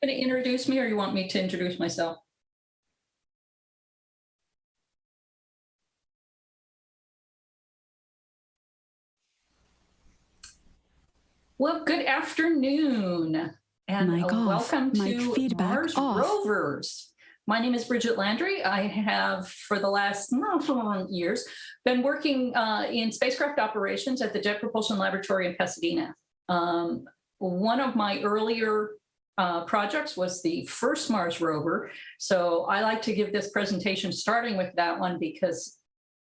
going to introduce me, or you want me to introduce myself? Well, good afternoon, and welcome to Mars Rovers. My name is Bridget Landry. I have, for the last years, been working in spacecraft operations at the Jet Propulsion Laboratory in Pasadena. One of my earlier projects was the first Mars rover, so I like to give this presentation starting with that one because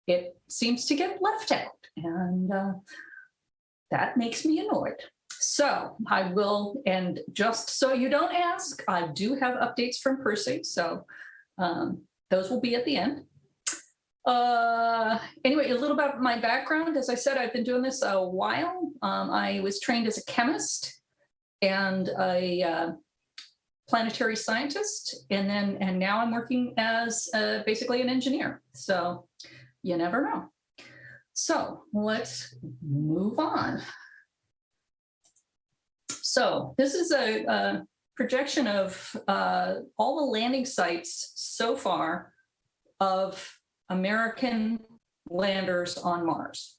it seems to get left out, and that makes me annoyed. So I will, and just so you don't ask, I do have updates from Percy, so those will be at the end. Anyway, a little about my background. As I said, I've been doing this a while. I was trained as a chemist and a planetary scientist, and now I'm working as basically an engineer. So you never know. So let's move on. So this is a projection of all the landing sites so far of American landers on Mars,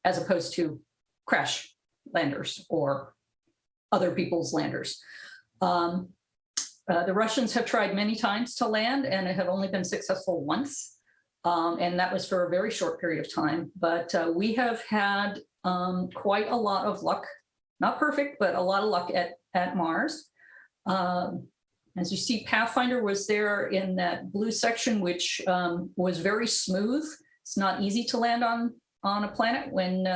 as opposed to crash landers or other people's landers. The Russians have tried many times to land and have only been successful once. And that was for a very short period of time. But we have had quite a lot of luck. Not perfect, but a lot of luck at Mars. As you see, Pathfinder was there in that blue section, which was very smooth. It's not easy to land on a planet when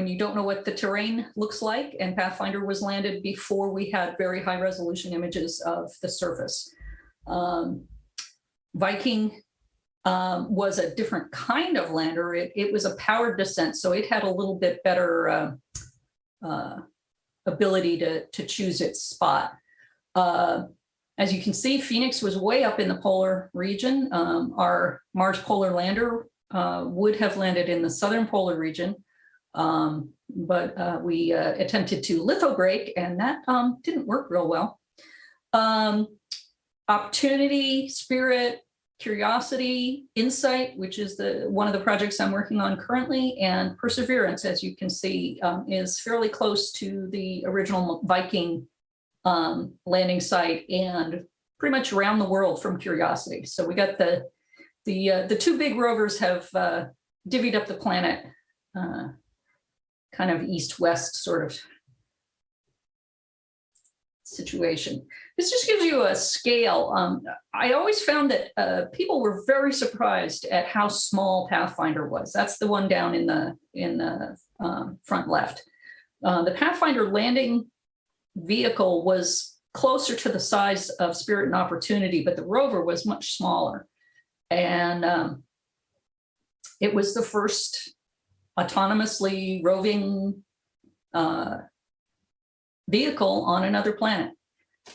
you don't know what the terrain looks like. And Pathfinder was landed before we had very high resolution images of the surface. Viking was a different kind of lander. It was a powered descent, so it had a little bit better ability to choose its spot. As you can see, Phoenix was way up in the polar region. Our Mars polar lander would have landed in the southern polar region, but we attempted to lithobrake, and that didn't work real well. Opportunity, Spirit, Curiosity, Insight, which is one of the projects I'm working on currently, and Perseverance, as you can see, is fairly close to the original Viking landing site and pretty much around the world from Curiosity. So we got the two big rovers have divvied up the planet, kind of east-west sort of situation. This just gives you a scale. I always found that people were very surprised at how small Pathfinder was. That's the one down in the front left. The Pathfinder landing vehicle was closer to the size of Spirit and Opportunity, but the rover was much smaller. And it was the first autonomously roving vehicle on another planet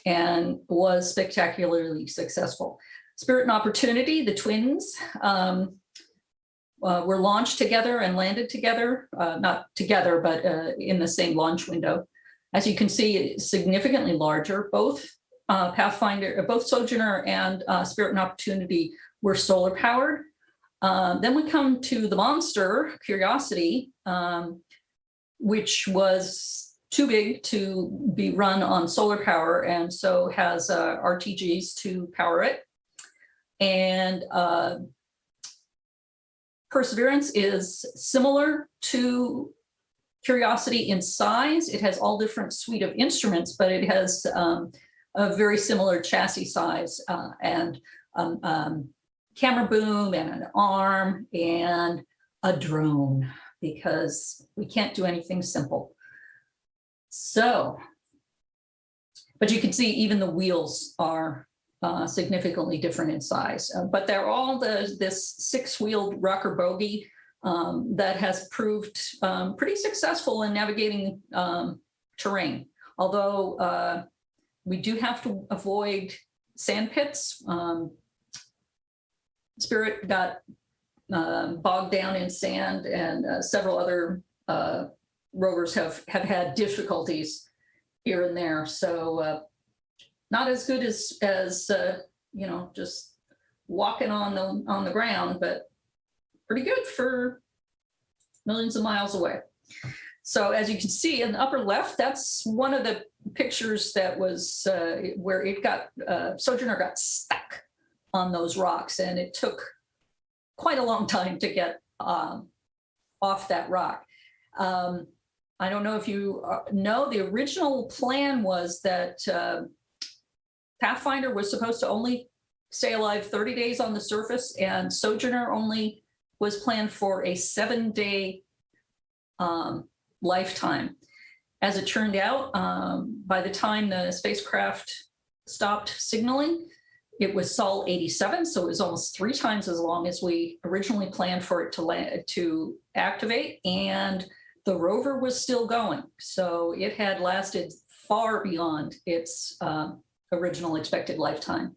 and was spectacularly successful. Spirit and Opportunity, the twins, were launched together and landed together, not together, but in the same launch window. As you can see, significantly larger. Both Pathfinder, both Sojourner and Spirit and Opportunity were solar powered. Then we come to the monster, Curiosity, which was too big to be run on solar power, and so has RTGs to power it. And Perseverance is similar to Curiosity in size. It has all different suite of instruments, but it has a very similar chassis size and camera boom and an arm and a drone, because we can't do anything simple. So, but you can see even the wheels are significantly different in size, but they're all this six-wheeled rocker bogie that has proved pretty successful in navigating terrain. Although we do have to avoid sand pits. Spirit got bogged down in sand, and several other rovers have had difficulties here and there. So not as good as you know, just walking on the ground, but pretty good for millions of miles away. So as you can see in the upper left, that's one of the pictures that was where it got Sojourner got stuck on those rocks, and it took quite a long time to get off that rock. I don't know if you know, the original plan was that Pathfinder was supposed to only stay alive 30 days on the surface, and Sojourner only was planned for a 7-day lifetime. As it turned out, by the time the spacecraft stopped signaling, it was Sol 87, so it was almost 3 times as long as we originally planned for it to activate, and the rover was still going. So it had lasted far beyond its original expected lifetime.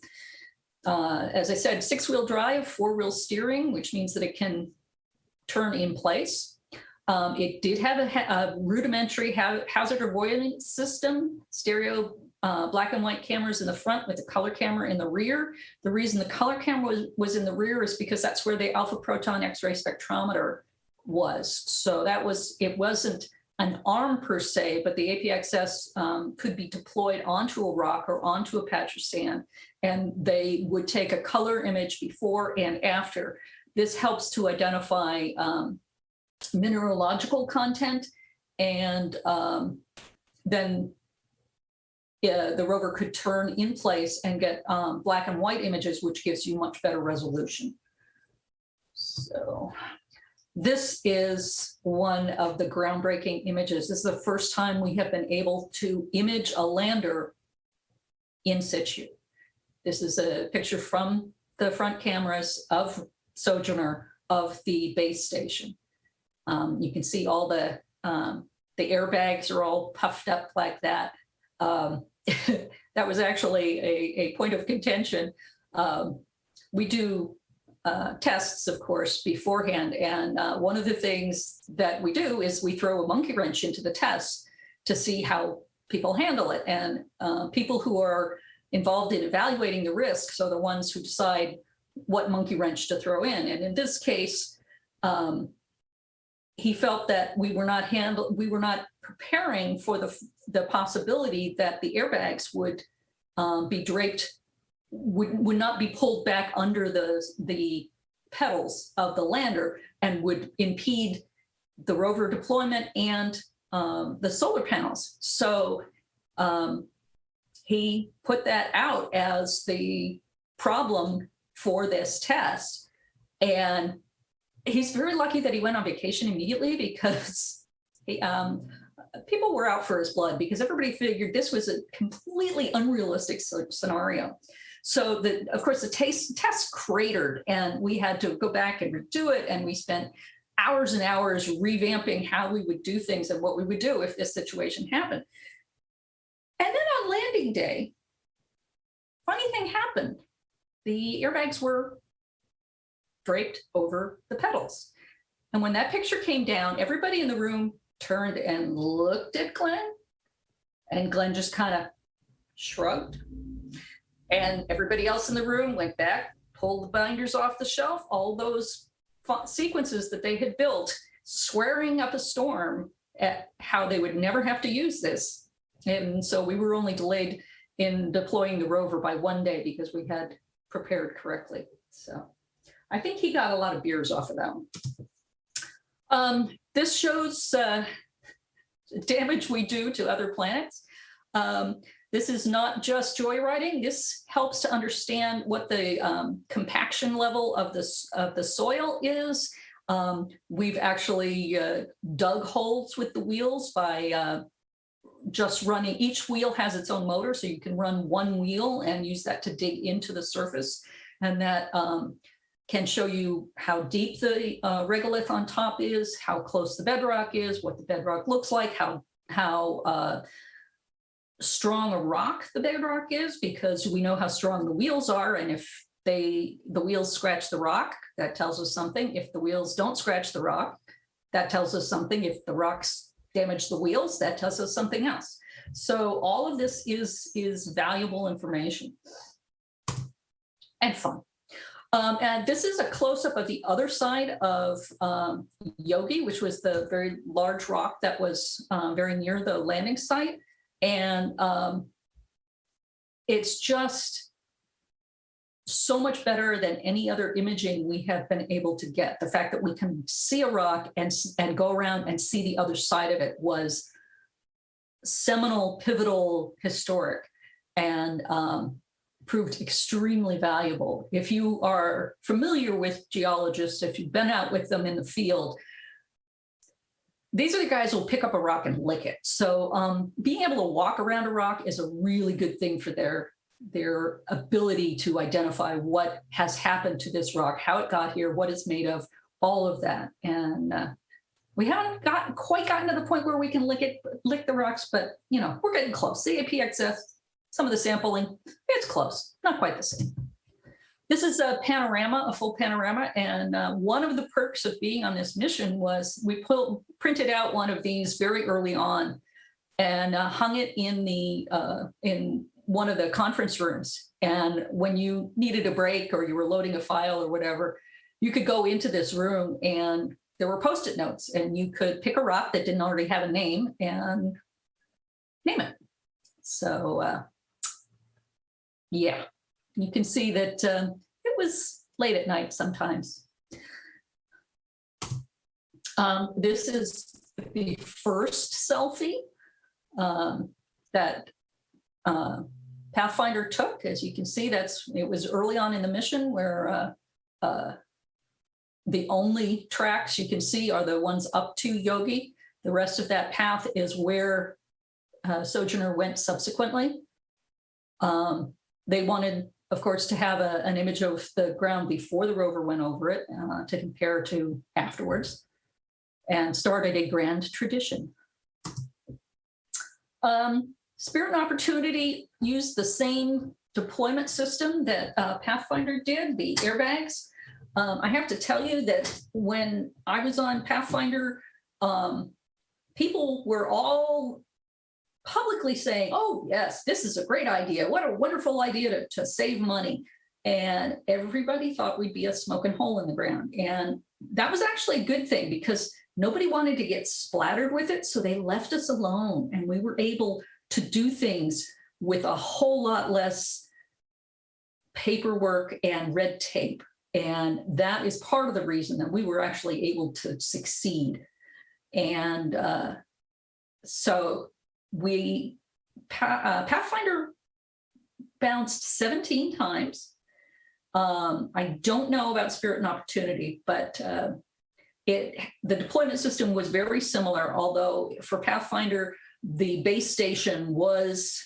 As I said, 6-wheel drive, 4-wheel steering, which means that it can turn in place. It did have a rudimentary hazard avoidance system, stereo black and white cameras in the front with a color camera in the rear. The reason the color camera was in the rear is because that's where the alpha proton X-ray spectrometer was. So it wasn't an arm per se, but the APXS could be deployed onto a rock or onto a patch of sand, and they would take a color image before and after. This helps to identify mineralogical content, and then the rover could turn in place and get black and white images, which gives you much better resolution. So this is one of the groundbreaking images. This is the first time we have been able to image a lander in situ. This is a picture from the front cameras of Sojourner of the base station. You can see all the airbags are all puffed up like that. That was actually a point of contention. We do tests, of course, beforehand. And one of the things that we do is we throw a monkey wrench into the test to see how people handle it. And people who are involved in evaluating the risks are the ones who decide what monkey wrench to throw in. And in this case, he felt that we were not preparing for the possibility that the airbags would be draped, would not be pulled back under the pedals of the lander and would impede the rover deployment and the solar panels. So he put that out as the problem for this test. And he's very lucky that he went on vacation immediately, because people were out for his blood, because everybody figured this was a completely unrealistic scenario. So of course, the test cratered, and we had to go back and redo it. And we spent hours and hours revamping how we would do things and what we would do if this situation happened. And then on landing day, funny thing happened. The airbags were draped over the pedals. And when that picture came down, everybody in the room turned and looked at Glenn, and Glenn just kind of shrugged. And everybody else in the room went back, pulled the binders off the shelf, all those sequences that they had built, swearing up a storm at how they would never have to use this. And so we were only delayed in deploying the rover by 1 day because we had prepared correctly. So I think he got a lot of beers off of that one. This shows damage we do to other planets. This is not just joyriding. This helps to understand what the compaction level of the soil is. We've actually dug holes with the wheels by just running. Each wheel has its own motor, so you can run one wheel and use that to dig into the surface. And that can show you how deep the regolith on top is, how close the bedrock is, what the bedrock looks like, how strong a rock the bedrock is, because we know how strong the wheels are. And if the wheels scratch the rock, that tells us something. If the wheels don't scratch the rock, that tells us something. If the rocks damage the wheels, that tells us something else. So all of this is valuable information and fun. And this is a close-up of the other side of Yogi, which was the very large rock that was very near the landing site. And it's just so much better than any other imaging we have been able to get. The fact that we can see a rock and go around and see the other side of it was seminal, pivotal, historic, and proved extremely valuable. If you are familiar with geologists, if you've been out with them in the field, these are the guys who will pick up a rock and lick it. So being able to walk around a rock is a really good thing for their ability to identify what has happened to this rock, how it got here, what it's made of, all of that. And we haven't quite gotten to the point where we can lick the rocks, but we're getting close. The APXS, some of the sampling, it's close, not quite the same. This is a panorama, a full panorama, and one of the perks of being on this mission was we printed out one of these very early on and hung it in one of the conference rooms. And when you needed a break or you were loading a file or whatever, you could go into this room and there were Post-it notes, and you could pick a rock that didn't already have a name and name it. So yeah, you can see that it was late at night sometimes. This is the first selfie that Pathfinder took. As you can see, it was early on in the mission where the only tracks you can see are the ones up to Yogi. The rest of that path is where Sojourner went subsequently. They wanted, of course, to have an image of the ground before the rover went over it to compare to afterwards, and started a grand tradition. Spirit and Opportunity used the same deployment system that Pathfinder did, the airbags. I have to tell you that when I was on Pathfinder, people were all publicly saying, oh, yes, this is a great idea. What a wonderful idea to save money. And everybody thought we'd be a smoking hole in the ground. And that was actually a good thing because nobody wanted to get splattered with it. So they left us alone, and we were able to do things with a whole lot less paperwork and red tape. And that is part of the reason that we were actually able to succeed. And so Pathfinder bounced 17 times. I don't know about Spirit and Opportunity, but the deployment system was very similar, although for Pathfinder, the base station was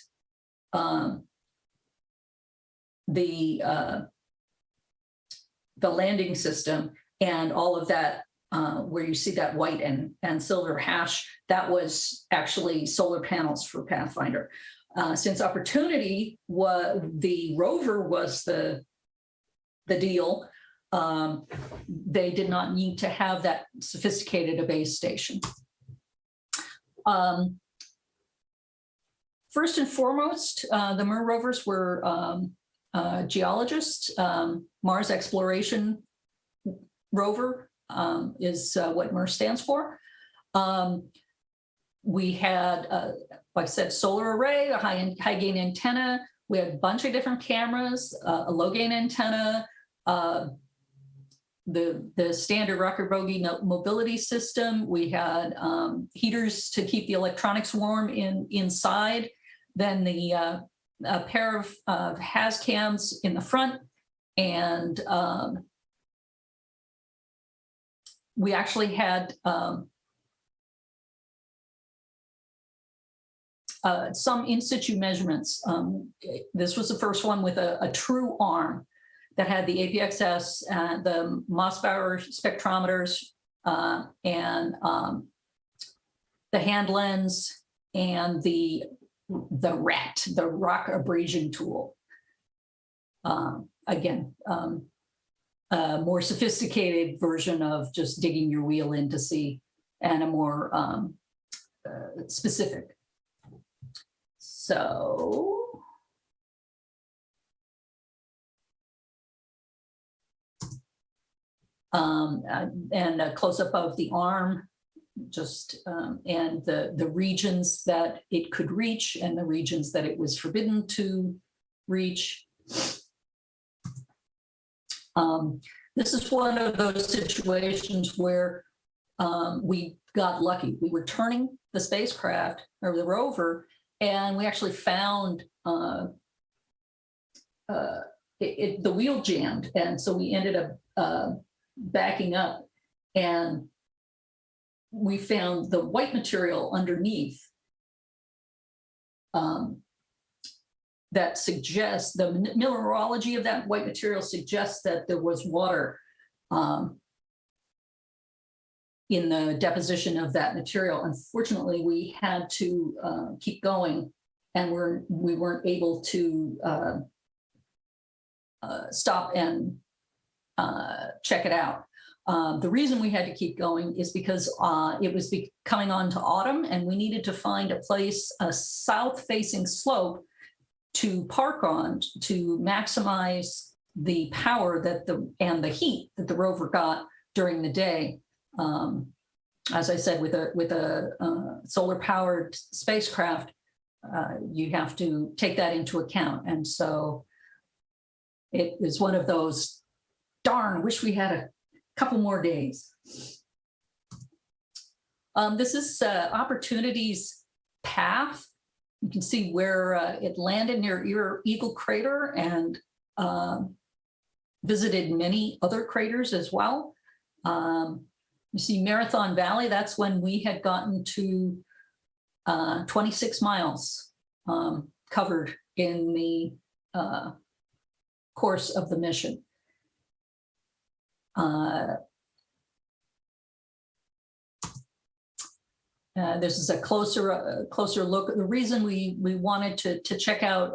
the landing system, and all of that where you see that white and silver hash, that was actually solar panels for Pathfinder. Since Opportunity the rover was the deal, they did not need to have that sophisticated a base station. First and foremost, the MER rovers were geologists. Mars Exploration Rover is what MER stands for. We had, like I said, solar array, a high gain antenna. We had a bunch of different cameras, a low gain antenna, the standard rocker bogie mobility system. We had heaters to keep the electronics warm inside. Then a pair of has cams in the front, and we actually had some in situ measurements. This was the first one with a true arm that had the APXS, the Mossbauer spectrometers, and the hand lens, and the RAT, the rock abrasion tool. Again, a more sophisticated version of just digging your wheel in to see, and a more specific. So and a close-up of the arm, just and the regions that it could reach and the regions that it was forbidden to reach. This is one of those situations where we got lucky. We were turning the spacecraft or the rover, and we actually found the wheel jammed, and so we ended up backing up, and we found the white material underneath that suggests, the mineralogy of that white material suggests that there was water in the deposition of that material. Unfortunately, we had to keep going, and we weren't able to stop and check it out. The reason we had to keep going is because it was coming on to autumn, and we needed to find a place, a south-facing slope to park on to maximize the power and the heat that the rover got during the day. As I said, with a solar-powered spacecraft, you have to take that into account. And so it is one of those, darn, wish we had a couple more days. This is Opportunity's path. You can see where it landed near Eagle Crater and visited many other craters as well. You see Marathon Valley, that's when we had gotten to 26 miles covered in the course of the mission. This is a closer look. The reason we wanted to check out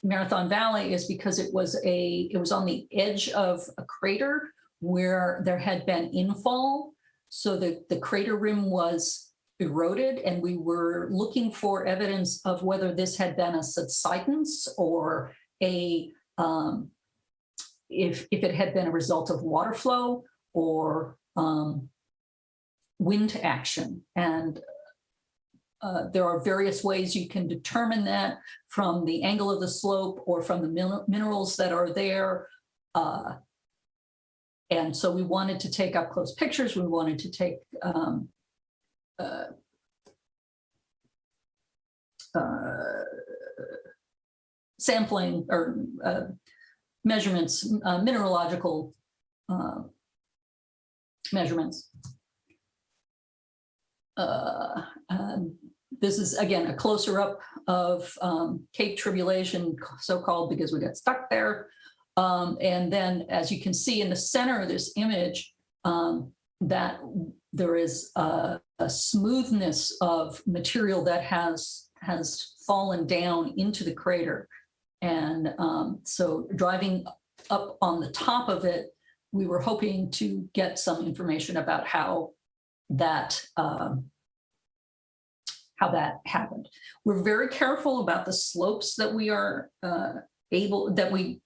Marathon Valley is because it was on the edge of a crater where there had been infall, so the crater rim was eroded, and we were looking for evidence of whether this had been a subsidence or if it had been a result of water flow or wind action. And there are various ways you can determine that, from the angle of the slope or from the minerals that are there. And so we wanted to take up close pictures. We wanted to take sampling or measurements, mineralogical measurements. This is, again, a closer up of Cape Tribulation, so-called, because we got stuck there. And then, as you can see in the center of this image, that there is a smoothness of material that has fallen down into the crater. And so driving up on the top of it, we were hoping to get some information about how that happened. We're very careful about the slopes that we are that we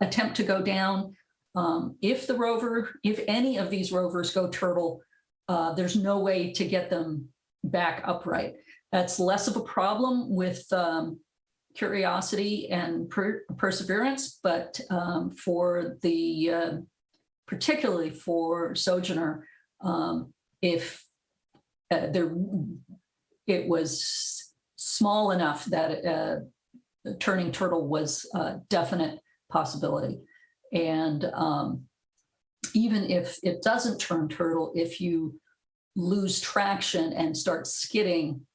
attempt to go down. If any of these rovers go turtle, there's no way to get them back upright. That's less of a problem with Curiosity and Perseverance, but for the particularly for Sojourner, if it was small enough that turning turtle was a definite possibility. And even if it doesn't turn turtle, if you lose traction and start skidding,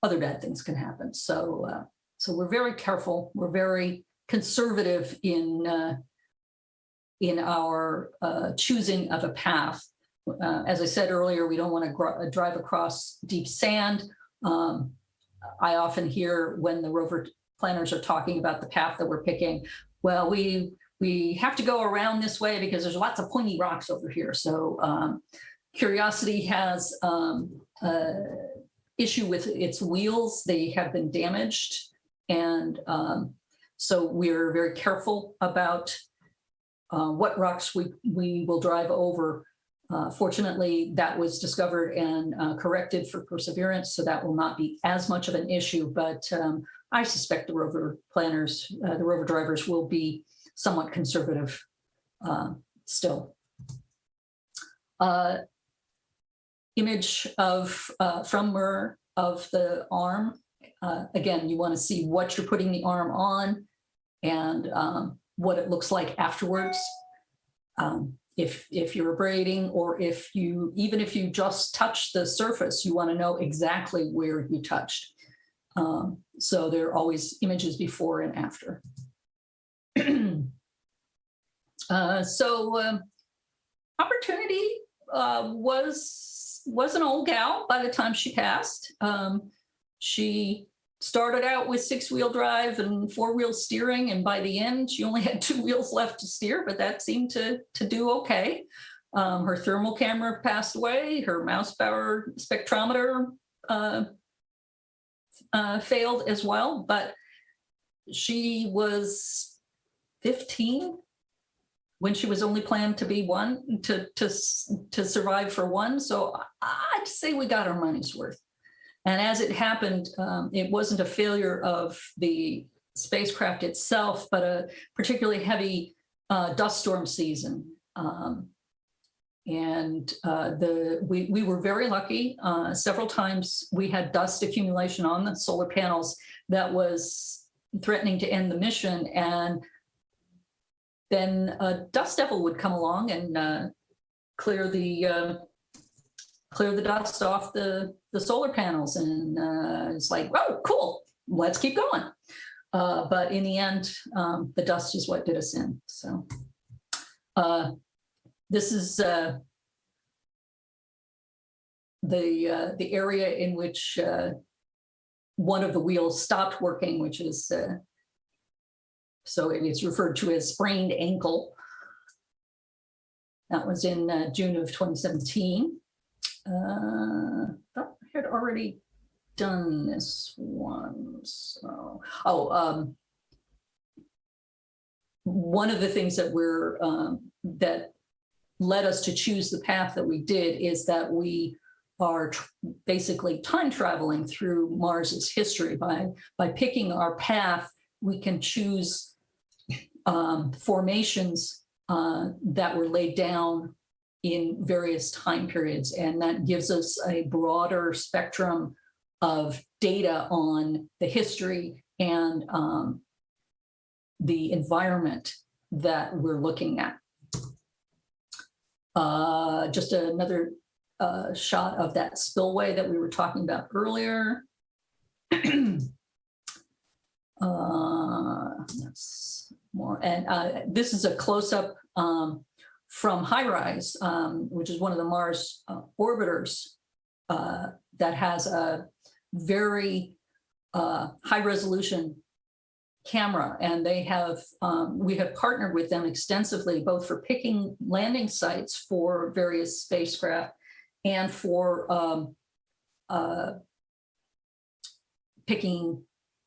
other bad things can happen. So we're very careful. We're very conservative in our choosing of a path. As I said earlier, we don't want to drive across deep sand. I often hear when the rover planners are talking about the path that we're picking, well, we have to go around this way because there's lots of pointy rocks over here. So Curiosity has issue with its wheels. They have been damaged. And so we're very careful about what rocks we will drive over. Fortunately, that was discovered and corrected for Perseverance, so that will not be as much of an issue, but I suspect the rover planners, the rover drivers will be somewhat conservative still. Image of from Mir of the arm. Again, you want to see what you're putting the arm on and what it looks like afterwards. If you're abrading, or even if you just touch the surface, you want to know exactly where you touched. So there are always images before and after. Opportunity was an old gal by the time she passed. She started out with 6-wheel drive and 4-wheel steering, and by the end she only had 2 wheels left to steer, but that seemed to do okay. Her thermal camera passed away, her mouse power spectrometer failed as well, but she was 15 when she was only planned to be one, to survive for one. So I'd say we got our money's worth. And as it happened, it wasn't a failure of the spacecraft itself, but a particularly heavy dust storm season. We were very lucky. Several times we had dust accumulation on the solar panels that was threatening to end the mission. And then a dust devil would come along and clear the dust off the solar panels, and it's like, oh, cool, let's keep going. But in the end, the dust is what did us in. So this is the area in which one of the wheels stopped working, which is so it's referred to as sprained ankle. That was in June of 2017. I had already done this one. So, one of the things that that led us to choose the path that we did is that we are basically time traveling through Mars's history. By picking our path, we can choose formations that were laid down in various time periods, and that gives us a broader spectrum of data on the history and the environment that we're looking at. Just another shot of that spillway that we were talking about earlier. That's more, and this is a close-up from HiRISE, which is one of the Mars orbiters that has a very high-resolution camera, and they have we have partnered with them extensively, both for picking landing sites for various spacecraft and for picking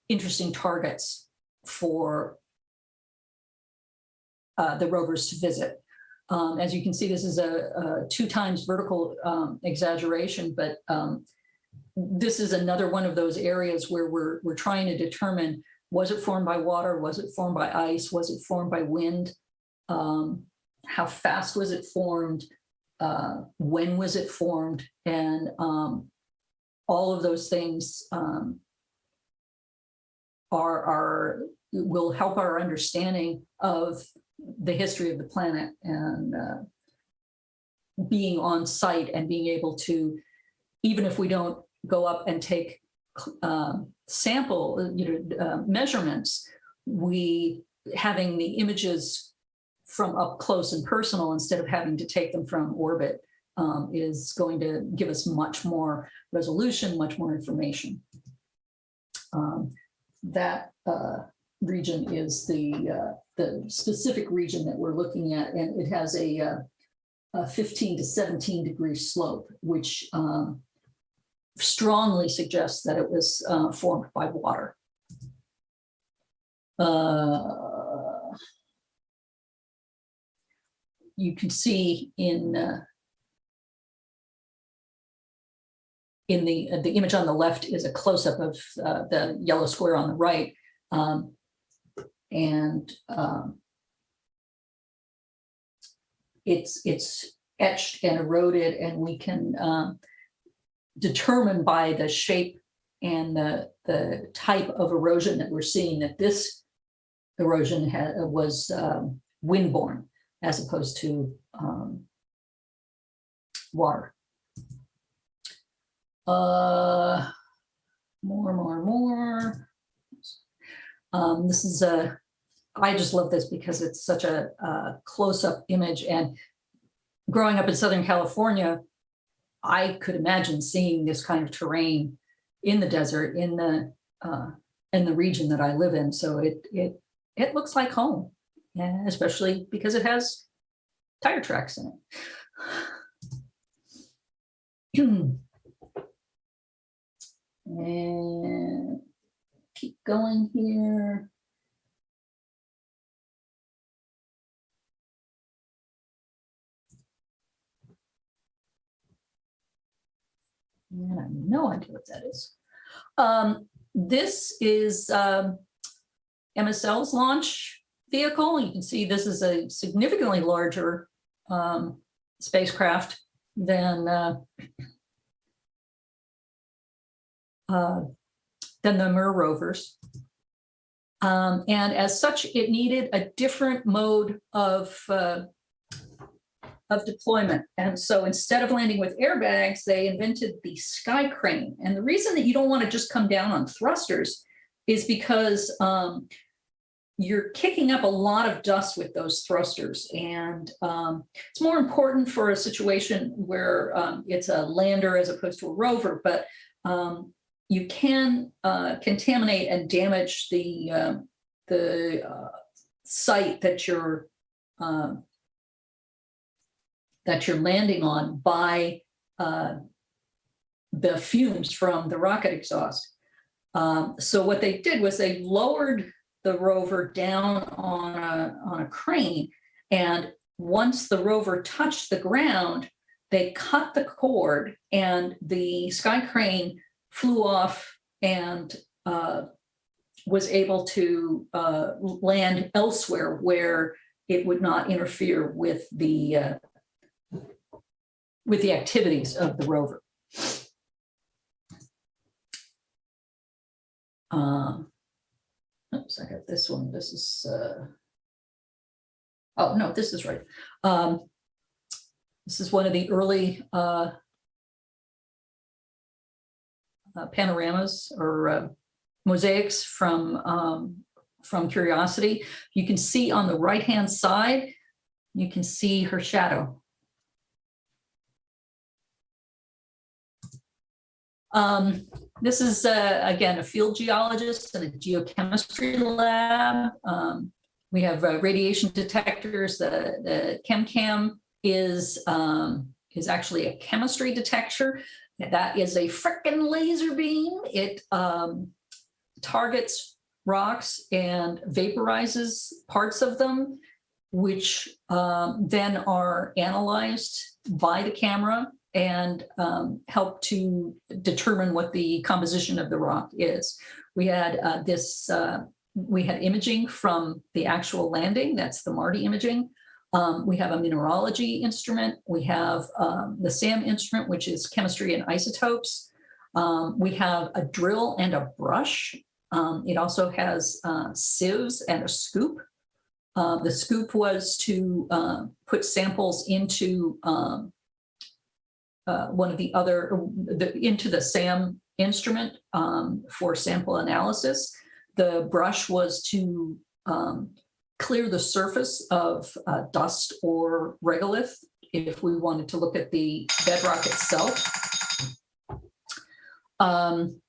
interesting targets for the rovers to visit. As you can see, this is a 2 times vertical exaggeration, but this is another one of those areas where we're trying to determine, was it formed by water? Was it formed by ice? Was it formed by wind? How fast was it formed? When was it formed? And all of those things will help our understanding of the history of the planet, and being on site and being able to, even if we don't go up and take sample measurements, having the images from up close and personal instead of having to take them from orbit is going to give us much more resolution, much more information. That region is the specific region that we're looking at, and it has a 15 to 17 degree slope, which strongly suggests that it was formed by water. You can see in the image on the left is a close-up of the yellow square on the right, it's etched and eroded, and we can determine by the shape and the type of erosion that we're seeing that this erosion was windborne as opposed to water. More. This is I just love this because it's such a close-up image, and growing up in Southern California, I could imagine seeing this kind of terrain in the desert, in the region that I live in. So it looks like home, and especially because it has tire tracks in it. And keep going here. And I have no idea what that is. This is MSL's launch vehicle. You can see this is a significantly larger spacecraft than the Mir rovers. And as such, it needed a different mode of deployment. And so instead of landing with airbags, they invented the sky crane. And the reason that you don't want to just come down on thrusters is because you're kicking up a lot of dust with those thrusters. And it's more important for a situation where it's a lander as opposed to a rover, but you can contaminate and damage the site that you're landing on by the fumes from the rocket exhaust. So what they did was they lowered the rover down on a crane, and once the rover touched the ground, they cut the cord, and the sky crane flew off and was able to land elsewhere where it would not interfere with the activities of the rover. Oops, I got this one. This is, oh no, this is right. This is one of the early panoramas or mosaics from Curiosity. You can see on the right-hand side, you can see her shadow. This is, again, a field geologist in a geochemistry lab. We have radiation detectors. The ChemCam is actually a chemistry detector. That is a frickin' laser beam. It targets rocks and vaporizes parts of them, which then are analyzed by the camera and help to determine what the composition of the rock is. We had we had imaging from the actual landing. That's the MARTI imaging. We have a mineralogy instrument. We have the SAM instrument, which is chemistry and isotopes. We have a drill and a brush. It also has sieves and a scoop. The scoop was to put samples into one of the other, into the SAM instrument for sample analysis. The brush was to clear the surface of dust or regolith if we wanted to look at the bedrock itself. And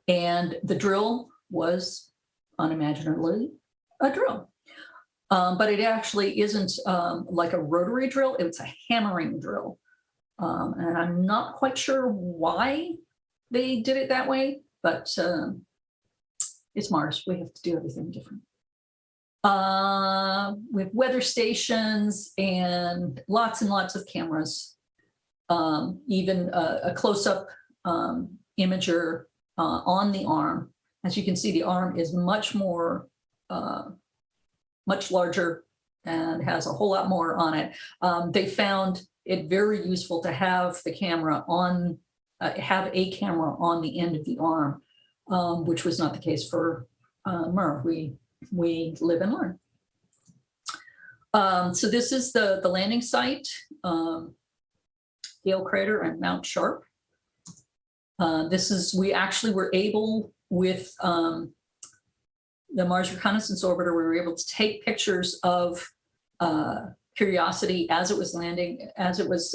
the drill was unimaginably a drill. But it actually isn't like a rotary drill, it's a hammering drill. And I'm not quite sure why they did it that way, but it's Mars. We have to do everything different. With weather stations and lots of cameras, even a close-up imager on the arm. As you can see, the arm is much larger and has a whole lot more on it. They found it very useful to have the camera on, have a camera on the end of the arm, which was not the case for Mer. We live and learn. So this is the landing site, Gale Crater and Mount Sharp. We actually were able, with the Mars Reconnaissance Orbiter, we were able to take pictures of Curiosity as it was landing, as it was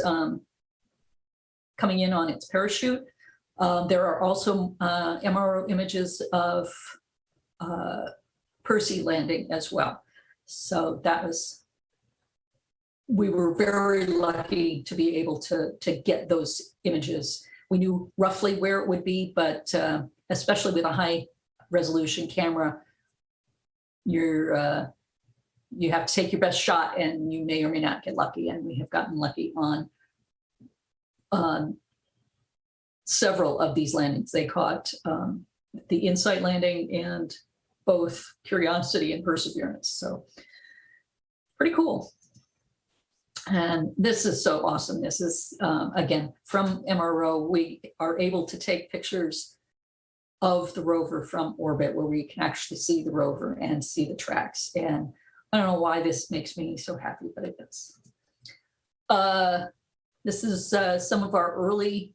coming in on its parachute. There are also MRO images of Percy landing as well. So we were very lucky to be able to get those images. We knew roughly where it would be, but especially with a high resolution camera, you have to take your best shot, and you may or may not get lucky. And we have gotten lucky on several of these landings. They caught the InSight landing and both Curiosity and Perseverance. So pretty cool. And this is so awesome. This is, again, from MRO, we are able to take pictures of the rover from orbit where we can actually see the rover and see the tracks. And I don't know why this makes me so happy, but it does. This is some of our early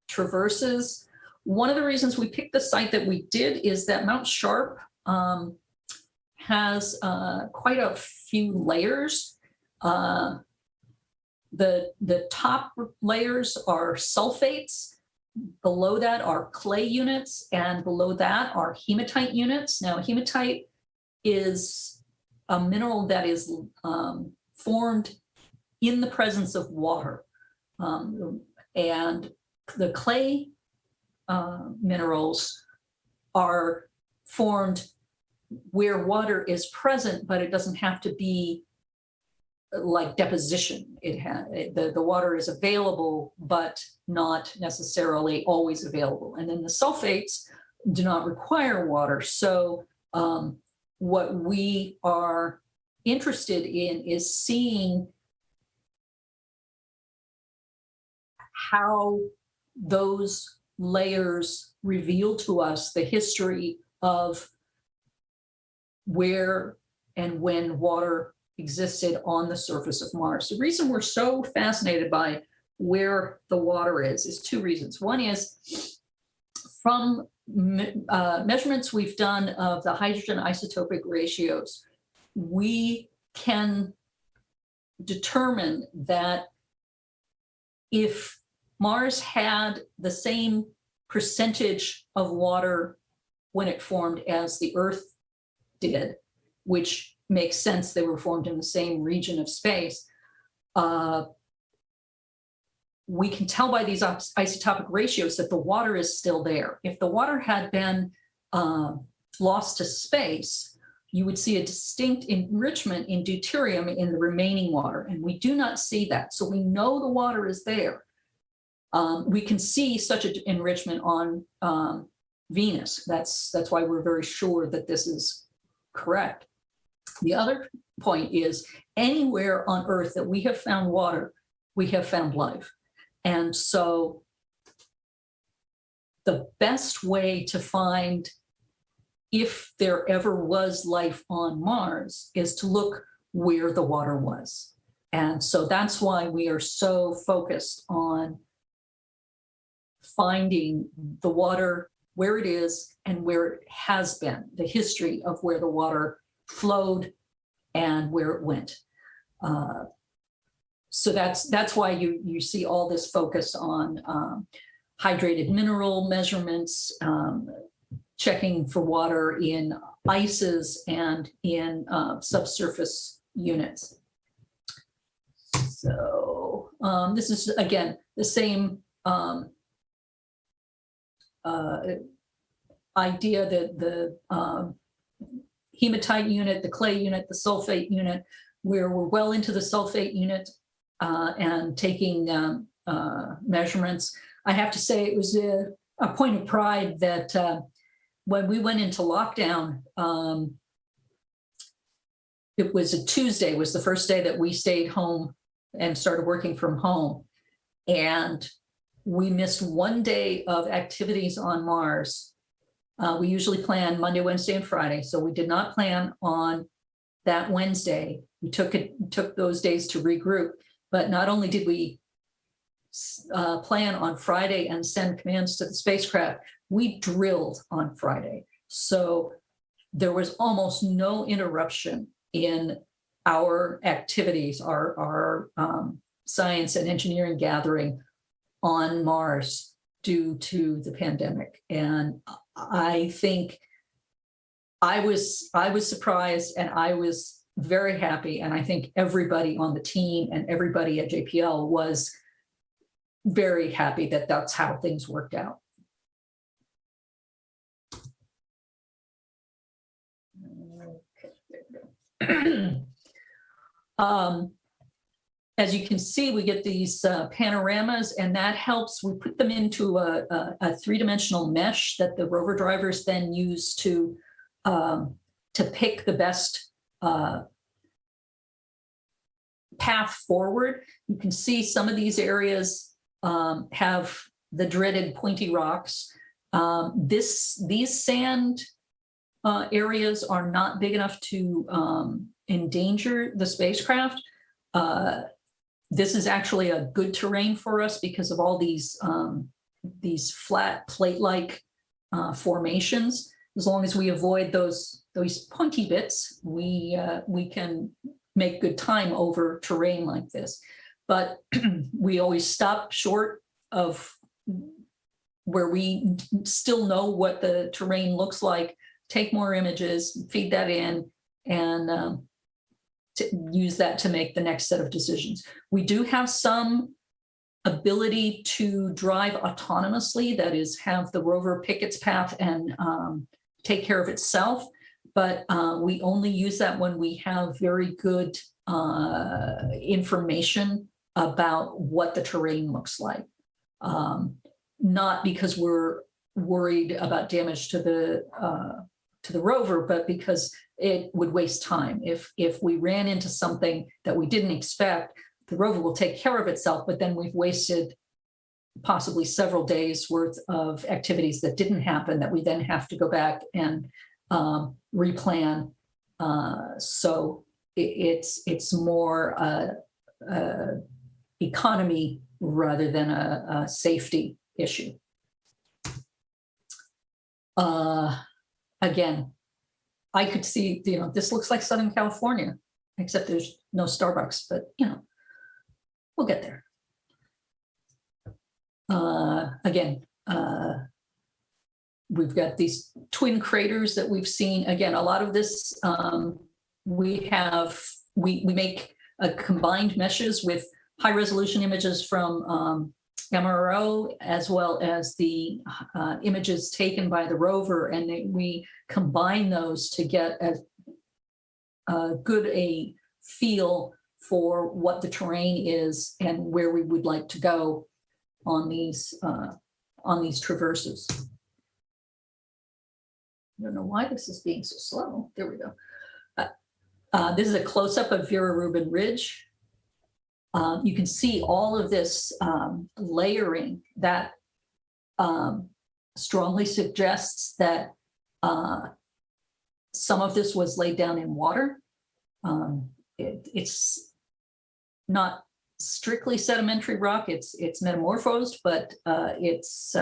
traverses. One of the reasons we picked the site that we did is that Mount Sharp has quite a few layers. The top layers are sulfates. Below that are clay units, and below that are hematite units. Now, hematite is a mineral that is formed in the presence of water. And the clay minerals are formed where water is present, but it doesn't have to be like deposition. The water is available, but not necessarily always available. And then the sulfates do not require water. So what we are interested in is seeing how those layers reveal to us the history of where and when water existed on the surface of Mars. The reason we're so fascinated by where the water is two reasons. One is from measurements we've done of the hydrogen isotopic ratios, we can determine that if Mars had the same percentage of water when it formed as the Earth did, which makes sense, they were formed in the same region of space, we can tell by these isotopic ratios that the water is still there. If the water had been lost to space, you would see a distinct enrichment in deuterium in the remaining water, and we do not see that. So we know the water is there. We can see such an enrichment on Venus. That's why we're very sure that this is correct. The other point is anywhere on Earth that we have found water, we have found life. And so the best way to find if there ever was life on Mars is to look where the water was. And so that's why we are so focused on finding the water where it is and where it has been, the history of where the water flowed and where it went. So that's why you see all this focus on hydrated mineral measurements, checking for water in ices and in subsurface units. So This is, again, the same idea that the hematite unit, the clay unit, the sulfate unit, where we're well into the sulfate unit and taking measurements. I have to say it was a point of pride that when we went into lockdown, it was a Tuesday, was the first day that we stayed home and started working from home. And we missed one day of activities on Mars. We usually plan Monday, Wednesday, and Friday. So we did not plan on that Wednesday. We took those days to regroup. But not only did we plan on Friday and send commands to the spacecraft, we drilled on Friday. So there was almost no interruption in our activities, our science and engineering gathering on Mars due to the pandemic. And I think I was surprised, and I was very happy. And I think everybody on the team and everybody at JPL was very happy that that's how things worked out. Okay, as you can see, we get these panoramas, and that helps. We put them into a three-dimensional mesh that the rover drivers then use to pick the best path forward. You can see some of these areas have the dreaded pointy rocks. These sand areas are not big enough to endanger the spacecraft. This is actually a good terrain for us because of all these flat plate-like formations. As long as we avoid those pointy bits, we can make good time over terrain like this. But we always stop short of where we still know what the terrain looks like, take more images, feed that in, and to use that to make the next set of decisions. We do have some ability to drive autonomously, that is, have the rover pick its path and take care of itself, but we only use that when we have very good information about what the terrain looks like. Not because we're worried about damage to the rover, but because it would waste time. If we ran into something that we didn't expect, the rover will take care of itself, but then we've wasted possibly several days worth of activities that didn't happen that we then have to go back and replan. So it's more economy rather than a safety issue. Again, I could see, this looks like Southern California, except there's no Starbucks, but we'll get there. Again, we've got these twin craters that we've seen. Again, a lot of this, we make combined meshes with high resolution images from MRO, as well as the images taken by the rover, and we combine those to get a good feel for what the terrain is and where we would like to go on these traverses. I don't know why this is being so slow. There we go. This is a close-up of Vera Rubin Ridge. You can see all of this layering that strongly suggests that some of this was laid down in water. It's not strictly sedimentary rock, it's metamorphosed, but it's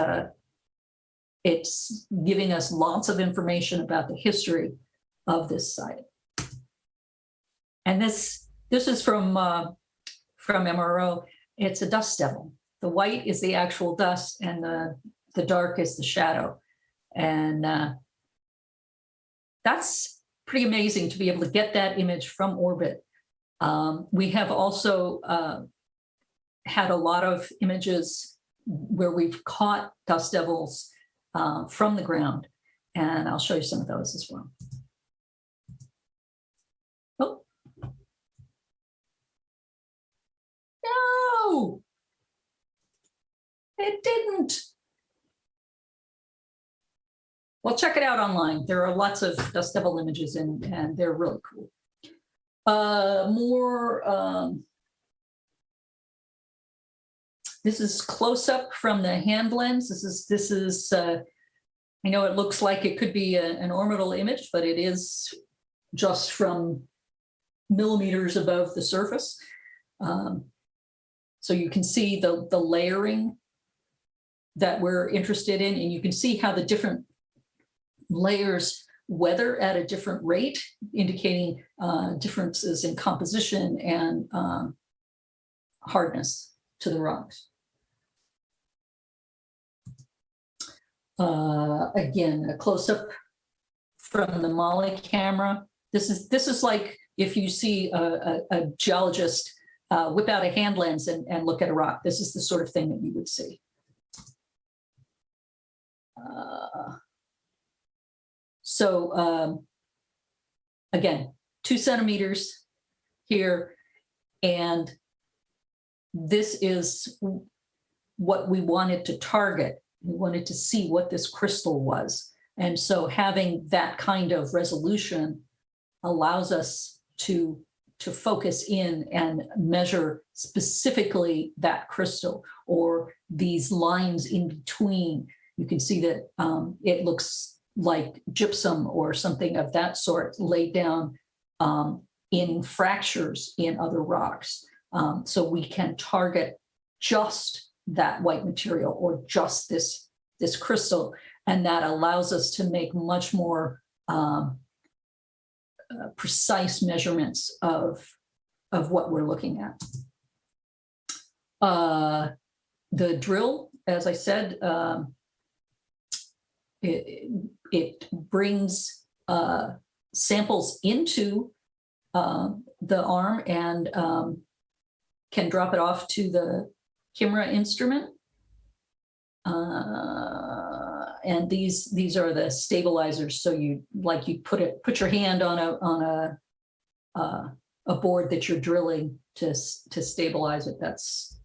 giving us lots of information about the history of this site. And this is from MRO. It's a dust devil. The white is the actual dust, and the dark is the shadow. And that's pretty amazing to be able to get that image from orbit. We have also had a lot of images where we've caught dust devils from the ground, and I'll show you some of those as well. Oh. No, it didn't. Well, check it out online. There are lots of dust devil images, and they're really cool. This is close up from the hand lens. This is I know it looks like it could be an orbital image, but it is just from millimeters above the surface. So you can see the layering that we're interested in, and you can see how the different layers weather at a different rate, indicating differences in composition and hardness to the rocks. Again, a close-up from the Molly camera. This is like if you see a geologist whip out a hand lens and look at a rock. This is the sort of thing that you would see. So again, 2 centimeters here, and this is what we wanted to target. We wanted to see what this crystal was. And so having that kind of resolution allows us to focus in and measure specifically that crystal or these lines in between. You can see that it looks like gypsum or something of that sort laid down in fractures in other rocks. So we can target just that white material or just this crystal, and that allows us to make much more precise measurements of what we're looking at. The drill, as I said, it brings samples into the arm and can drop it off to the camera instrument. And these are the stabilizers. So you put your hand on a board that you're drilling to stabilize it. That's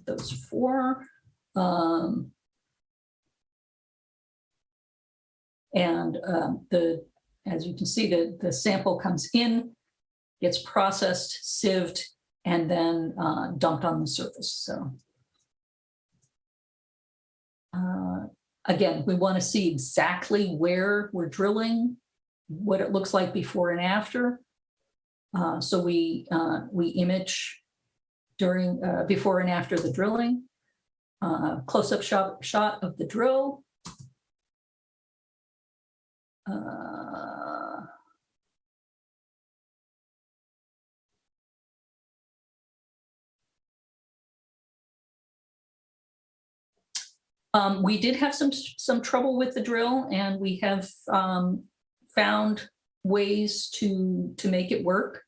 those 4. As you can see, the sample comes in, gets processed, sieved, and then dumped on the surface. So again, we want to see exactly where we're drilling, what it looks like before and after. So we image during before and after the drilling, close-up shot of the drill. We did have some trouble with the drill, and we have found ways to make it work.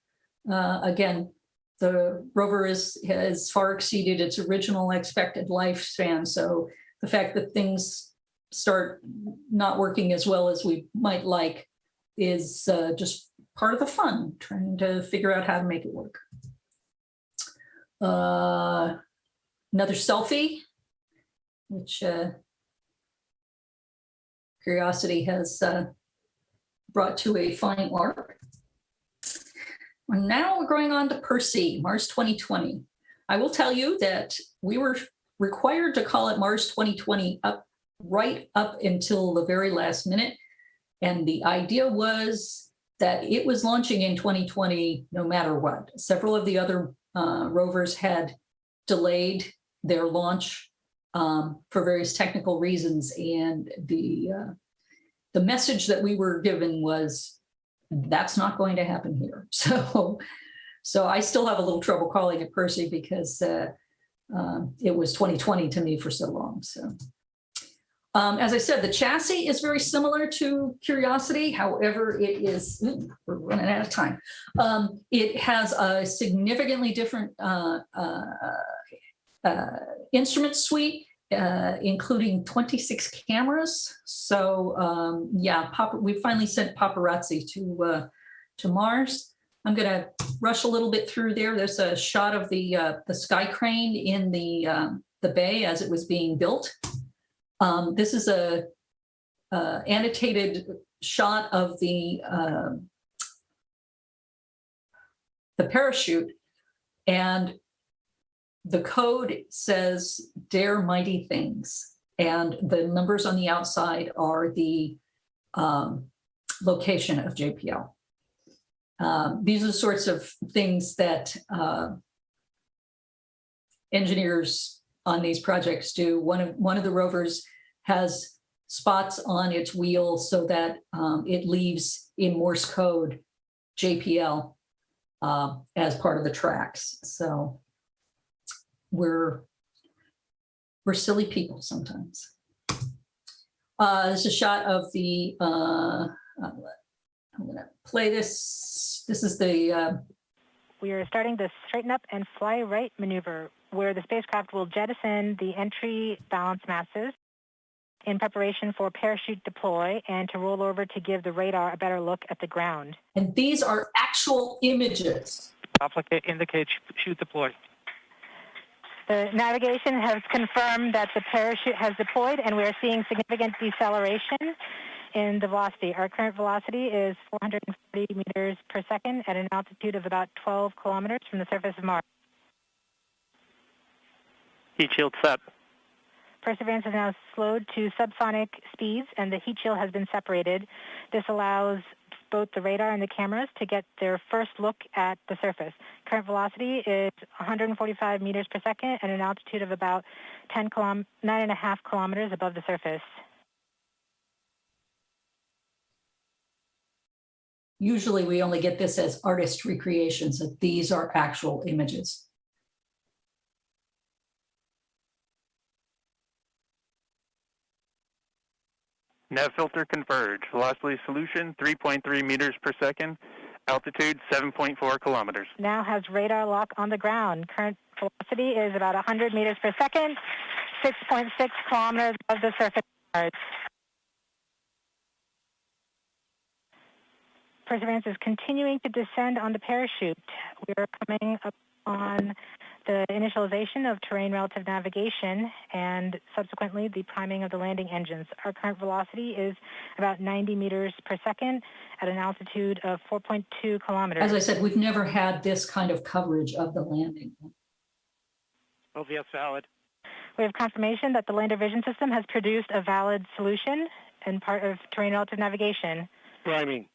Again, the rover has far exceeded its original expected lifespan, so the fact that things start not working as well as we might like is just part of the fun, trying to figure out how to make it work. Another selfie, which Curiosity has brought to a fine art. And now we're going on to Percy, Mars 2020. I will tell you that we were required to call it Mars 2020 right up until the very last minute. And the idea was that it was launching in 2020 no matter what. Several of the other rovers had delayed their launch for various technical reasons, and the message that we were given was that's not going to happen here. So I still have a little trouble calling it Percy because it was 2020 to me for so long. So As I said, the chassis is very similar to Curiosity. However, it is, we're running out of time. It has a significantly different instrument suite, including 26 cameras. So yeah, we finally sent paparazzi to Mars. I'm going to rush a little bit through there. There's a shot of the sky crane in the bay as it was being built. This is a annotated shot of the parachute, and the code says "Dare Mighty Things," and the numbers on the outside are the location of JPL. These are the sorts of things that engineers on these projects do. One of the rovers has spots on its wheel so that it leaves in Morse code JPL as part of the tracks. So we're silly people sometimes. This is a shot of the, I'm gonna play this. This is the... We are starting the straighten up and fly right maneuver, where the spacecraft will jettison the entry balance masses in preparation for parachute deploy and to roll over to give the radar a better look at the ground. And these are actual images. Indicate chute deploy. The navigation has confirmed that the parachute has deployed, and we are seeing significant deceleration in the velocity. Our current velocity is 440 meters per second at an altitude of about 12 kilometers from the surface of Mars. Heat shield set. Perseverance is now slowed to subsonic speeds, and the heat shield has been separated. This allows both the radar and the cameras to get their first look at the surface. Current velocity is 145 meters per second at an altitude of about 9.5 kilometers above the surface. Usually we only get this as artist recreations, that these are actual images. Nav filter converge. Velocity solution 3.3 meters per second. Altitude 7.4 kilometers. Now has radar lock on the ground. Current velocity is about 100 meters per second, 6.6 kilometers above the surface of Mars. Perseverance is continuing to descend on the parachute. We are coming up on the initialization of terrain relative navigation and subsequently the priming of the landing engines. Our current velocity is about 90 meters per second at an altitude of 4.2 kilometers. As I said, we've never had this kind of coverage of the landing. LVS valid. We have confirmation that the lander vision system has produced a valid solution and part of terrain relative navigation. Priming.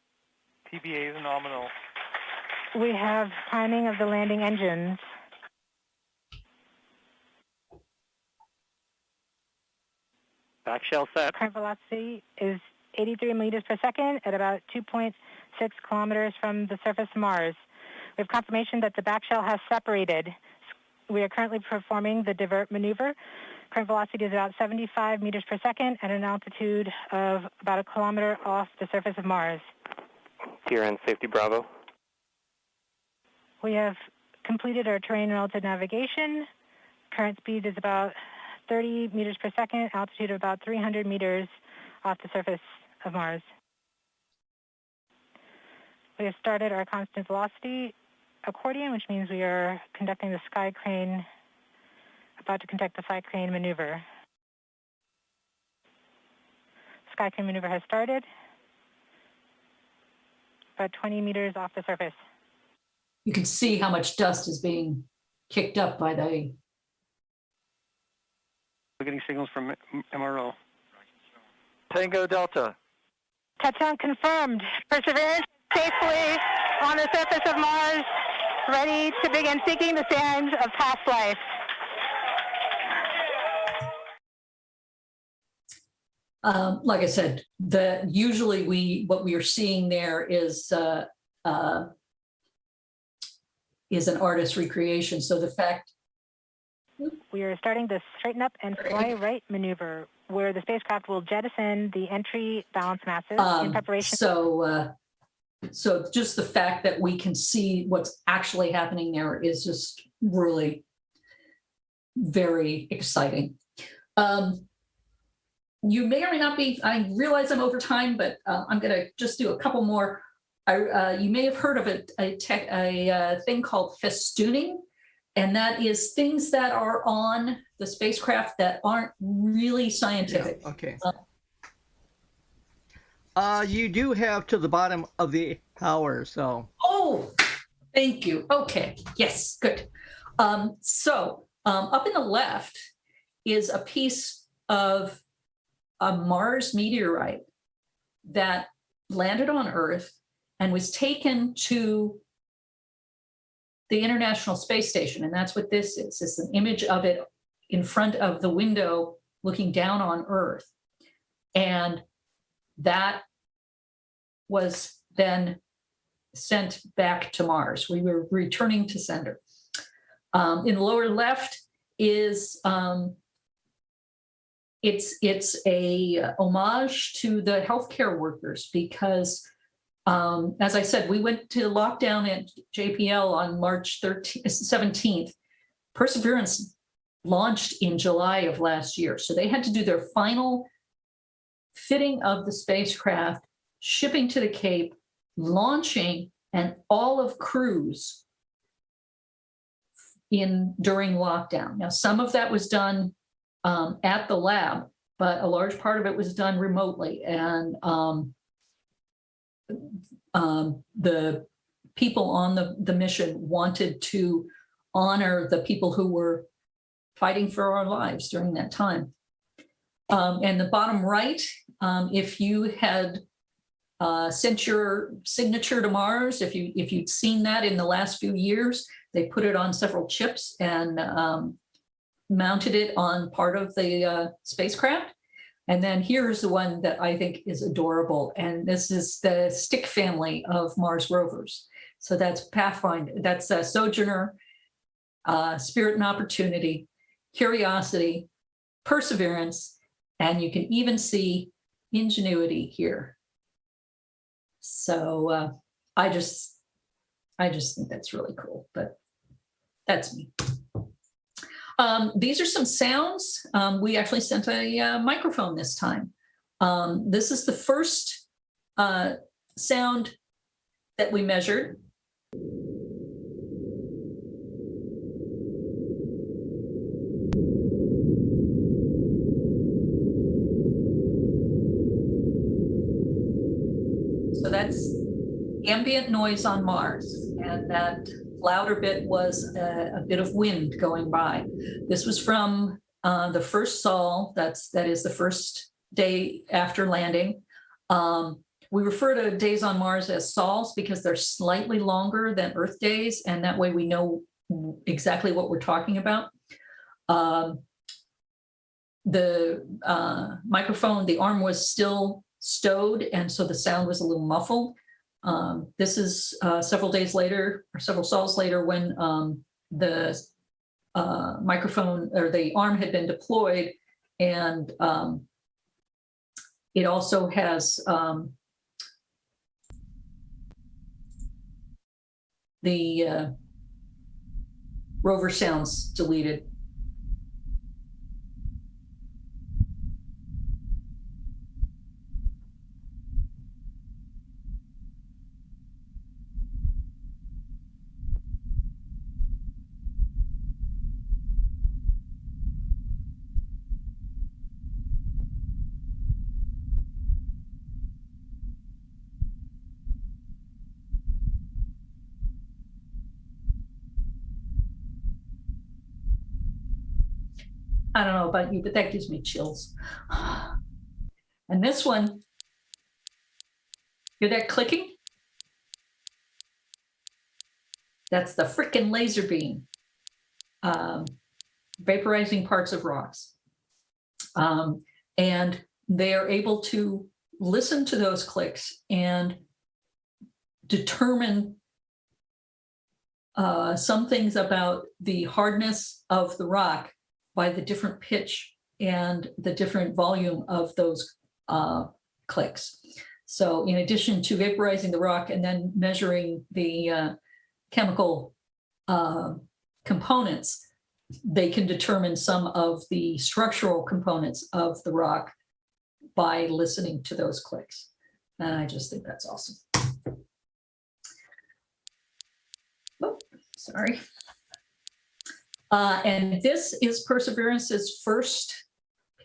TBA is nominal. We have priming of the landing engines. Back shell set. Current velocity is 83 meters per second at about 2.6 kilometers from the surface of Mars. We have confirmation that the back shell has separated. We are currently performing the divert maneuver. Current velocity is about 75 meters per second at an altitude of about a kilometer off the surface of Mars. Here in safety Bravo. We have completed our terrain relative navigation. Current speed is about 30 meters per second, altitude of about 300 meters off the surface of Mars. We have started our constant velocity accordion, which means we are conducting the sky crane, about to conduct the sky crane maneuver. Sky crane maneuver has started, about 20 meters off the surface. You can see how much dust is being kicked up by the... We're getting signals from MRO. Tango Delta. Touchdown confirmed. Perseverance safely on the surface of Mars, ready to begin seeking the signs of past life. Like I said, usually what we are seeing there is an artist recreation. So the fact We are starting the straighten up and fly right maneuver, where the spacecraft will jettison the entry balance masses in preparation. So just the fact that we can see what's actually happening there is just really very exciting. You may or may not be, I realize I'm over time, but I'm going to just do a couple more. You may have heard of a thing called festooning, and that is things that are on the spacecraft that aren't really scientific. Yeah, okay. You do have to the bottom of the hour, so. Oh, thank you. Okay, yes, good. Up in the left is a piece of a Mars meteorite that landed on Earth and was taken to the International Space Station. And that's what this is. It's an image of it in front of the window looking down on Earth. And that was then sent back to Mars. We were returning to sender. In the lower left is it's a homage to the healthcare workers because, as I said, we went to lockdown at JPL on March 17th. Perseverance launched in July of last year, so they had to do their final fitting of the spacecraft, shipping to the Cape, launching, and all of crews during lockdown. Now, some of that was done at the lab, but a large part of it was done remotely. And the people on the mission wanted to honor the people who were fighting for our lives during that time. And the bottom right, if you had sent your signature to Mars, if you'd seen that in the last few years, they put it on several chips and mounted it on part of the spacecraft. And then here's the one that I think is adorable. And this is the stick family of Mars rovers. So that's Pathfinder, that's Sojourner, Spirit and Opportunity, Curiosity, Perseverance, and you can even see Ingenuity here. So I just think that's really cool, but that's me. These are some sounds. We actually sent a microphone this time. This is the first sound that we measured. So that's ambient noise on Mars, and that louder bit was a bit of wind going by. This was from the first sol, that is the first day after landing. We refer to days on Mars as sols because they're slightly longer than Earth days, and that way we know exactly what we're talking about. The microphone, the arm was still stowed, and so the sound was a little muffled. This is several days later, or several sols later, when the microphone or the arm had been deployed, and it also has the rover sounds deleted. I don't know about you, but that gives me chills. And this one, hear that clicking? That's the frickin' laser beam vaporizing parts of rocks. And they are able to listen to those clicks and determine some things about the hardness of the rock by the different pitch and the different volume of those clicks. So in addition to vaporizing the rock and then measuring the chemical components, they can determine some of the structural components of the rock by listening to those clicks. And I just think that's awesome. Oh, sorry. And this is Perseverance's first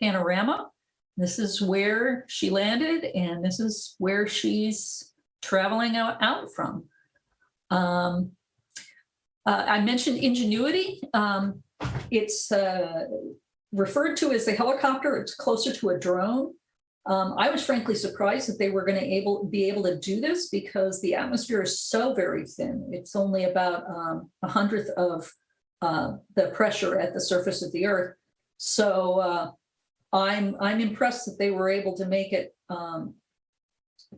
panorama. This is where she landed, and this is where she's traveling out from. I mentioned Ingenuity. It's referred to as the helicopter. It's closer to a drone. I was frankly surprised that they were going to be able to do this because the atmosphere is so very thin. It's only about 1/100th of the pressure at the surface of the Earth. So I'm impressed that they were able to make it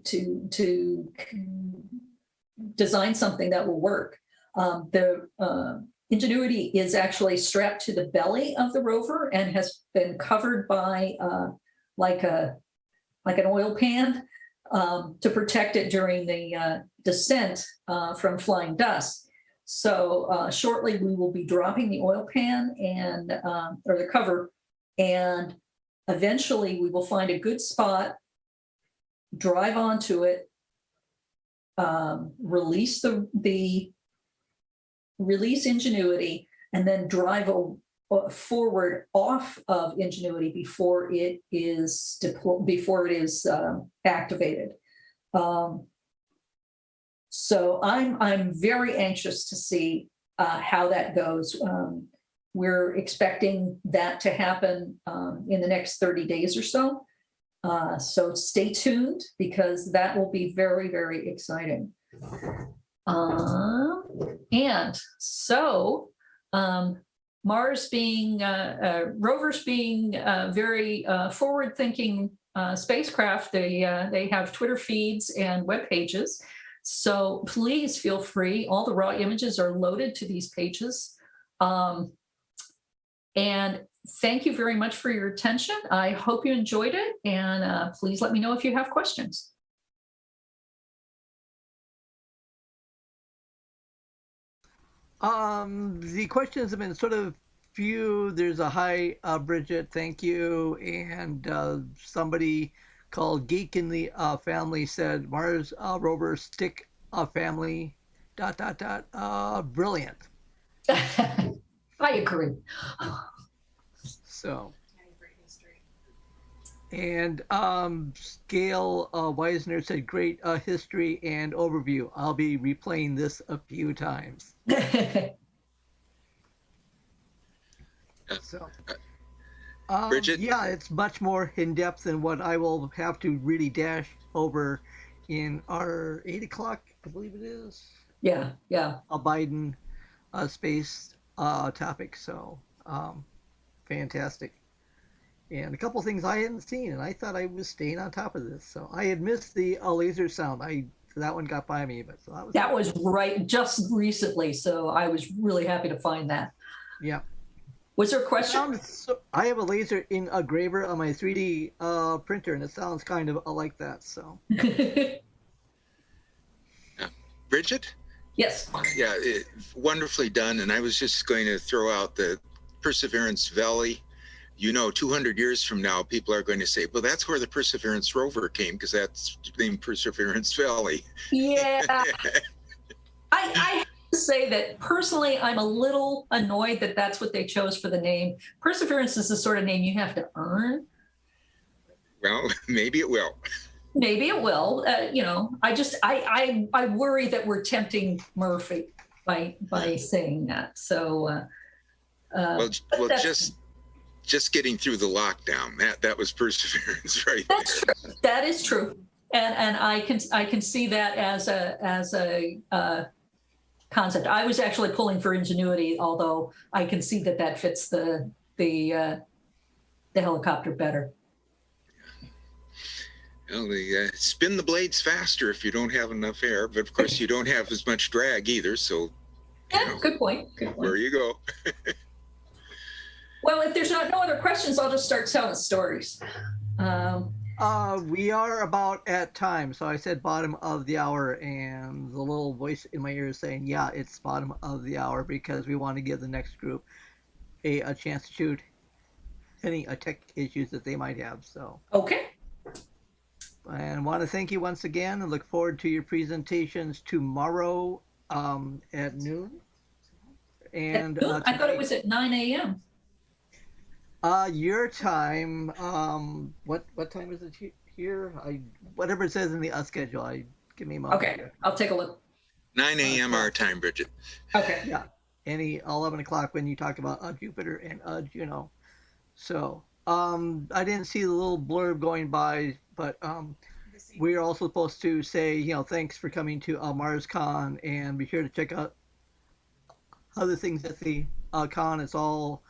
to design something that will work. The Ingenuity is actually strapped to the belly of the rover and has been covered by like an oil pan to protect it during the descent from flying dust. So shortly we will be dropping the oil pan and or the cover, and eventually we will find a good spot, drive onto it, release release Ingenuity, and then drive forward off of Ingenuity before it is activated. So I'm very anxious to see how that goes. We're expecting that to happen in the next 30 days or so. So stay tuned because that will be very, very exciting. And so Mars being, rovers being very forward-thinking spacecraft, they have Twitter feeds and web pages. So please feel free. All the raw images are loaded to these pages. And thank you very much for your attention. I hope you enjoyed it. And please let me know if you have questions. The questions have been sort of few. There's a hi, Bridget, thank you. And somebody called Geek in the Family said, Mars rover stick family, ... Brilliant. I agree. So. And Gail Weisner said, great history and overview. I'll be replaying this a few times. So, Bridget? yeah, it's much more in depth than what I will have to really dash over in our 8 o'clock, I believe it is. Yeah. A Biden space topic. So, fantastic. And a couple things I hadn't seen, and I thought I was staying on top of this. So I had missed the laser sound. That one got by me, but so that was right just recently. So I was really happy to find that. Yeah. Was there a question? I have a laser engraver on my 3D printer, and it sounds kind of like that. So. Bridget? Yes. Yeah, wonderfully done. And I was just going to throw out the Perseverance Valley. 200 years from now, people are going to say, well, that's where the Perseverance rover came, because that's named Perseverance Valley. Yeah. I have to say that personally, I'm a little annoyed that that's what they chose for the name. Perseverance is the sort of name you have to earn. Well, maybe it will. Maybe it will. I worry that we're tempting Murphy by saying that. So, well, just getting through the lockdown, that was Perseverance, right? That's true. That is true, and I can see that as a concept. I was actually pulling for Ingenuity, although I can see that fits the helicopter better. Well, they spin the blades faster if you don't have enough air, but of course you don't have as much drag either. So Yeah, good point. Good There point. you go. Well, if there's no other questions, I'll just start telling stories. We are about at time, so I said bottom of the hour, and the little voice in my ear is saying, yeah, it's bottom of the hour because we want to give the next group a chance to shoot any tech issues that they might have. So, Okay. and want to thank you once again and look forward to your presentations tomorrow at noon. And I thought it was at 9 a.m. Your time, what time is it here? Whatever it says in the schedule. Give me a moment. Okay, I'll take a look. 9 a.m. our time, Bridget. Okay. Yeah, any 11 o'clock when you talk about Jupiter and Juno. So, I didn't see the little blurb going by, but we are also supposed to say, thanks for coming to MarsCon, and be sure to check out other things at the con. It's all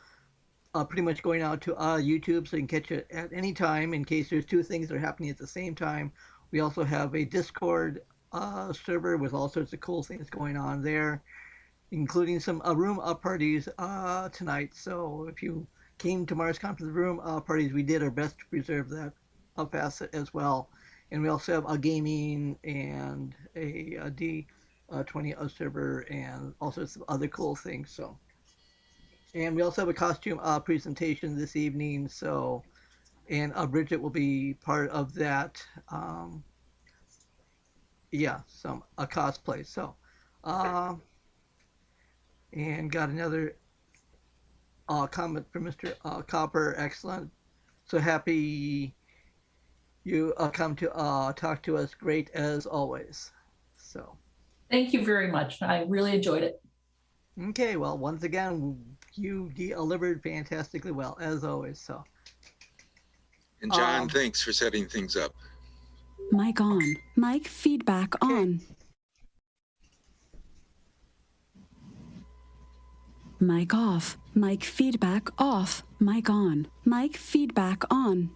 pretty much going out to YouTube, so you can catch it at any time in case there's two things that are happening at the same time. We also have a Discord server with all sorts of cool things going on there, including some room parties tonight. So if you came to MarsCon for the room parties, we did our best to preserve that facet as well. And we also have a gaming and a D20 server and all sorts of other cool things. So. And we also have a costume presentation this evening, and Bridget will be part of that. Some cosplay. So, and got another comment from Mr. Copper. Excellent. So happy you come to talk to us. Great as always. So. Thank you very much. I really enjoyed it. Okay, well, once again, you delivered fantastically well, as always. So, And John, thanks for setting things up. Mic on. Mic feedback on. Mic off. Mic feedback off. Mic on. Mic feedback on.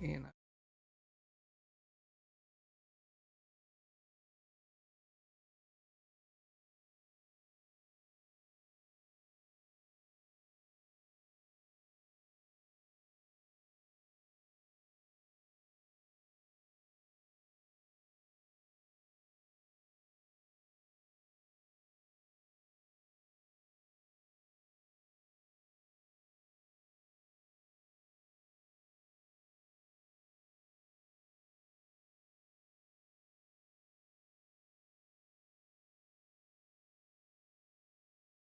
and